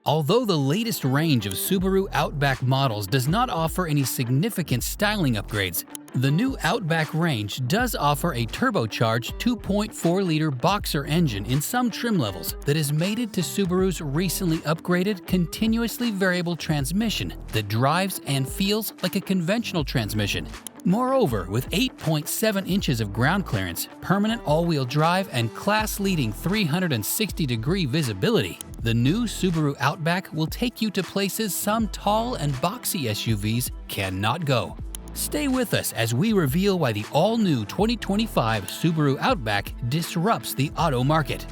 Although the latest range of Subaru Outback models does not offer any significant styling upgrades, the new Outback range does offer a turbocharged 2.4-liter boxer engine in some trim levels that is mated to Subaru's recently upgraded continuously variable transmission that drives and feels like a conventional transmission. Moreover, with 8.7 inches of ground clearance, permanent all-wheel drive, and class-leading 360-degree visibility, the new Subaru Outback will take you to places some tall and boxy SUVs cannot go. Stay with us as we reveal why the all-new 2025 Subaru Outback disrupts the auto market.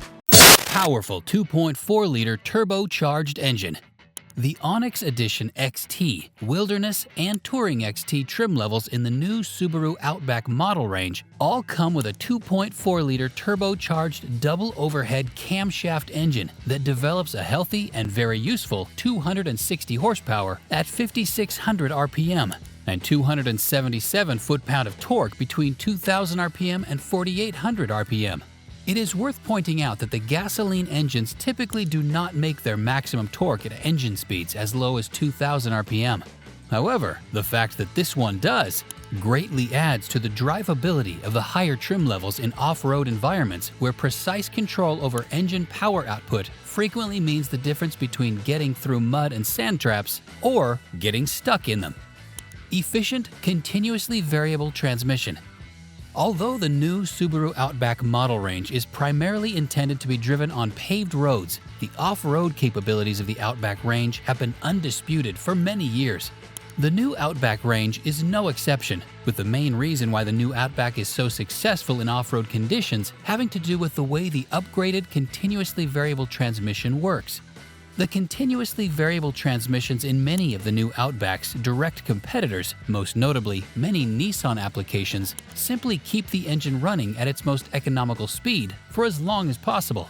Powerful 2.4-liter turbocharged engine. The Onyx Edition XT, Wilderness, and Touring XT trim levels in the new Subaru Outback model range all come with a 2.4-liter turbocharged double overhead camshaft engine that develops a healthy and very useful 260 horsepower at 5,600 RPM and 277 foot-pound of torque between 2,000 RPM and 4,800 RPM. It is worth pointing out that the gasoline engines typically do not make their maximum torque at engine speeds as low as 2,000 RPM. However, the fact that this one does greatly adds to the drivability of the higher trim levels in off-road environments where precise control over engine power output frequently means the difference between getting through mud and sand traps or getting stuck in them. Efficient, continuously variable transmission. Although the new Subaru Outback model range is primarily intended to be driven on paved roads, the off-road capabilities of the Outback range have been undisputed for many years. The new Outback range is no exception, with the main reason why the new Outback is so successful in off-road conditions having to do with the way the upgraded continuously variable transmission works. The continuously variable transmissions in many of the new Outback's direct competitors, most notably many Nissan applications, simply keep the engine running at its most economical speed for as long as possible,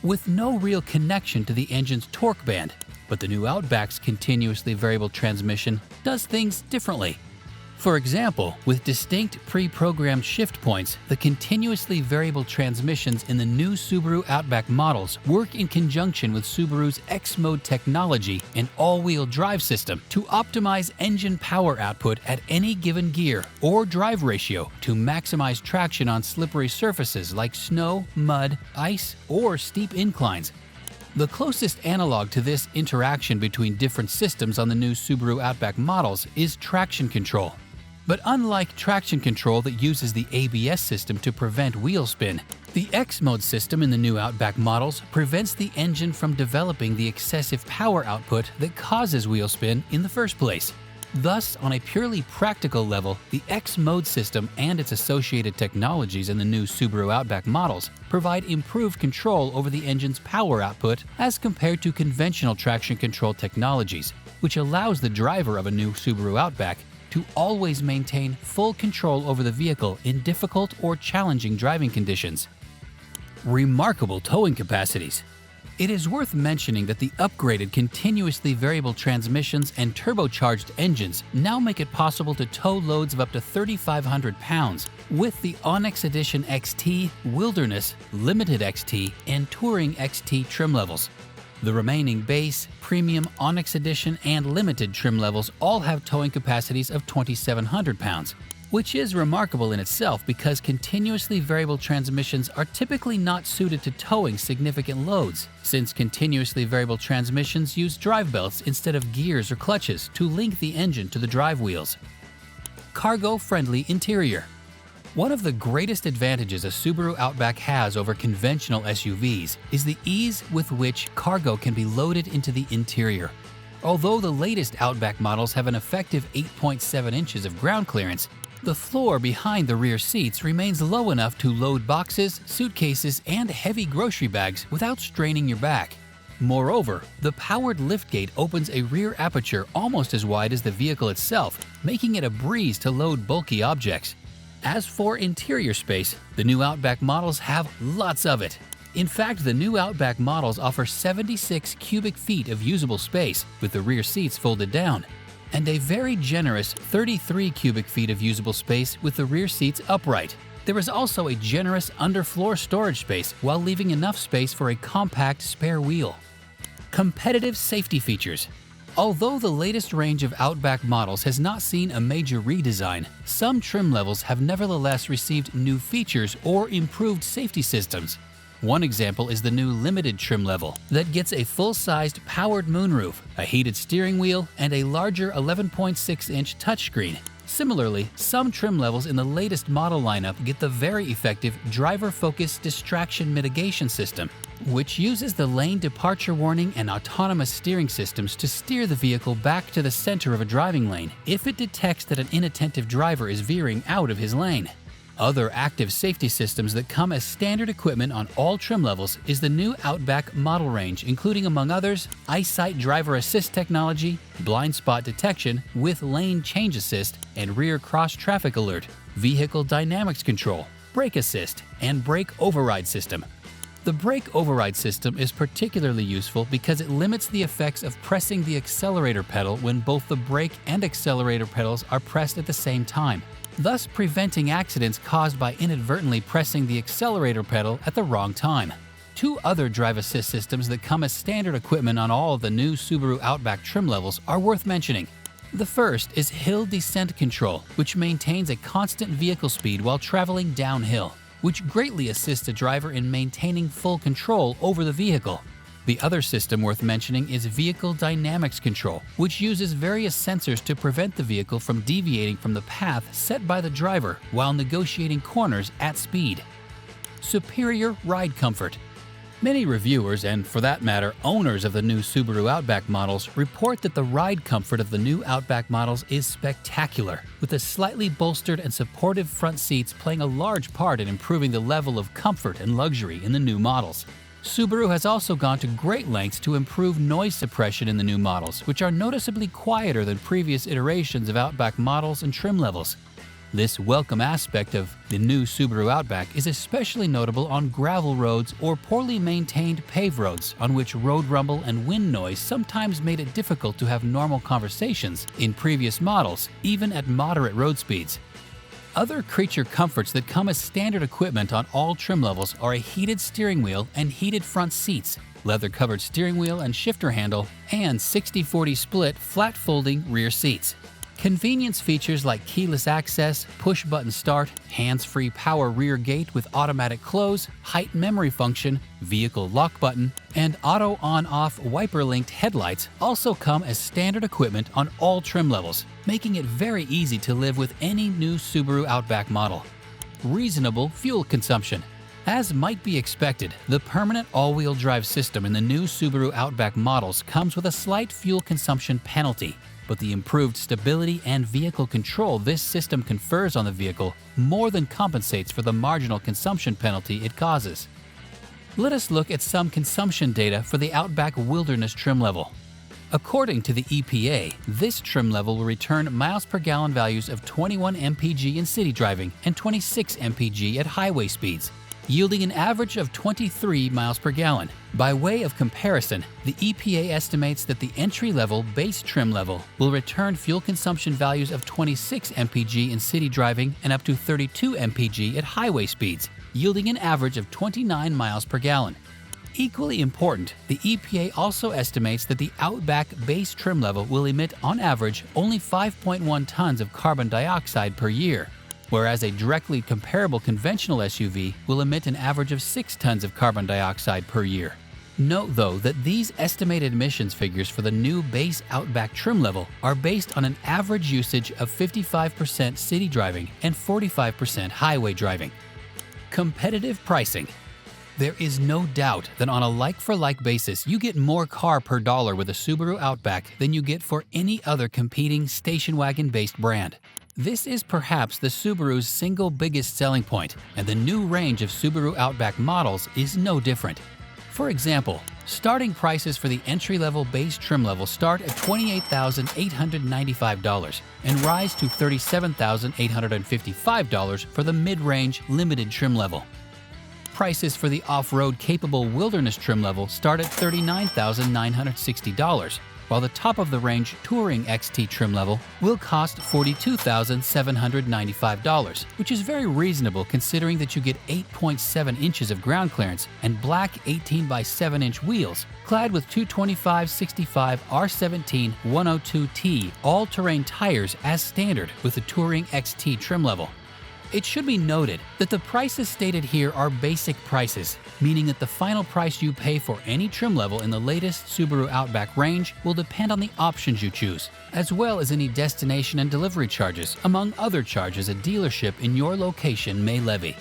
with no real connection to the engine's torque band. But the new Outback's continuously variable transmission does things differently. For example, with distinct pre-programmed shift points, the continuously variable transmissions in the new Subaru Outback models work in conjunction with Subaru's X-Mode technology and all-wheel drive system to optimize engine power output at any given gear or drive ratio to maximize traction on slippery surfaces like snow, mud, ice, or steep inclines. The closest analog to this interaction between different systems on the new Subaru Outback models is traction control. But unlike traction control that uses the ABS system to prevent wheel spin, the X-Mode system in the new Outback models prevents the engine from developing the excessive power output that causes wheel spin in the first place. Thus, on a purely practical level, the X-Mode system and its associated technologies in the new Subaru Outback models provide improved control over the engine's power output as compared to conventional traction control technologies, which allows the driver of a new Subaru Outback to always maintain full control over the vehicle in difficult or challenging driving conditions. Remarkable towing capacities. It is worth mentioning that the upgraded continuously variable transmissions and turbocharged engines now make it possible to tow loads of up to 3,500 pounds with the Onyx Edition XT, Wilderness, Limited XT, and Touring XT trim levels. The remaining base, premium, Onyx Edition, and Limited trim levels all have towing capacities of 2,700 pounds, which is remarkable in itself because continuously variable transmissions are typically not suited to towing significant loads, since continuously variable transmissions use drive belts instead of gears or clutches to link the engine to the drive wheels. Cargo-friendly interior. One of the greatest advantages a Subaru Outback has over conventional SUVs is the ease with which cargo can be loaded into the interior. Although the latest Outback models have an effective 8.7 inches of ground clearance, the floor behind the rear seats remains low enough to load boxes, suitcases, and heavy grocery bags without straining your back. Moreover, the powered liftgate opens a rear aperture almost as wide as the vehicle itself, making it a breeze to load bulky objects. As for interior space, the new Outback models have lots of it. In fact, the new Outback models offer 76 cubic feet of usable space with the rear seats folded down, and a very generous 33 cubic feet of usable space with the rear seats upright. There is also a generous underfloor storage space while leaving enough space for a compact spare wheel. Competitive safety features. Although the latest range of Outback models has not seen a major redesign, some trim levels have nevertheless received new features or improved safety systems. One example is the new limited trim level that gets a full-sized powered moonroof, a heated steering wheel, and a larger 11.6-inch touchscreen. Similarly, some trim levels in the latest model lineup get the very effective driver-focused distraction mitigation system, which uses the lane departure warning and autonomous steering systems to steer the vehicle back to the center of a driving lane if it detects that an inattentive driver is veering out of his lane. Other active safety systems that come as standard equipment on all trim levels is the new Outback model range, including, among others, EyeSight driver assist technology, blind spot detection with lane change assist and rear cross traffic alert, vehicle dynamics control, brake assist, and brake override system. The brake override system is particularly useful because it limits the effects of pressing the accelerator pedal when both the brake and accelerator pedals are pressed at the same time, thus preventing accidents caused by inadvertently pressing the accelerator pedal at the wrong time. Two other drive assist systems that come as standard equipment on all of the new Subaru Outback trim levels are worth mentioning. The first is hill descent control, which maintains a constant vehicle speed while traveling downhill, which greatly assists a driver in maintaining full control over the vehicle. The other system worth mentioning is vehicle dynamics control, which uses various sensors to prevent the vehicle from deviating from the path set by the driver while negotiating corners at speed. Superior ride comfort. Many reviewers, and for that matter, owners of the new Subaru Outback models, report that the ride comfort of the new Outback models is spectacular, with the slightly bolstered and supportive front seats playing a large part in improving the level of comfort and luxury in the new models. Subaru has also gone to great lengths to improve noise suppression in the new models, which are noticeably quieter than previous iterations of Outback models and trim levels. This welcome aspect of the new Subaru Outback is especially notable on gravel roads or poorly maintained paved roads on which road rumble and wind noise sometimes made it difficult to have normal conversations in previous models, even at moderate road speeds. Other creature comforts that come as standard equipment on all trim levels are a heated steering wheel and heated front seats, leather-covered steering wheel and shifter handle, and 60/40 split flat-folding rear seats. Convenience features like keyless access, push-button start, hands-free power rear gate with automatic close, height memory function, vehicle lock button, and auto on-off wiper-linked headlights also come as standard equipment on all trim levels, making it very easy to live with any new Subaru Outback model. Reasonable fuel consumption. As might be expected, the permanent all-wheel drive system in the new Subaru Outback models comes with a slight fuel consumption penalty, but the improved stability and vehicle control this system confers on the vehicle more than compensates for the marginal consumption penalty it causes. Let us look at some consumption data for the Outback Wilderness trim level. According to the EPA, this trim level will return miles per gallon values of 21 mpg in city driving and 26 mpg at highway speeds, yielding an average of 23 miles per gallon. By way of comparison, the EPA estimates that the entry-level base trim level will return fuel consumption values of 26 mpg in city driving and up to 32 mpg at highway speeds, yielding an average of 29 miles per gallon. Equally important, the EPA also estimates that the Outback base trim level will emit on average only 5.1 tons of carbon dioxide per year, whereas a directly comparable conventional SUV will emit an average of 6 tons of carbon dioxide per year. Note, though, that these estimated emissions figures for the new base Outback trim level are based on an average usage of 55% city driving and 45% highway driving. Competitive pricing. There is no doubt that on a like-for-like basis, you get more car per dollar with a Subaru Outback than you get for any other competing station wagon-based brand. This is perhaps the Subaru's single biggest selling point, and the new range of Subaru Outback models is no different. For example, starting prices for the entry-level base trim level start at $28,895 and rise to $37,855 for the mid-range limited trim level. Prices for the off-road capable wilderness trim level start at $39,960 while the top-of-the-range Touring XT trim level will cost $42,795, which is very reasonable considering that you get 8.7 inches of ground clearance and black 18 by 7-inch wheels, clad with 225/65 R17 102T all-terrain tires as standard with the Touring XT trim level. It should be noted that the prices stated here are basic prices, meaning that the final price you pay for any trim level in the latest Subaru Outback range will depend on the options you choose, as well as any destination and delivery charges, among other charges a dealership in your location may levy.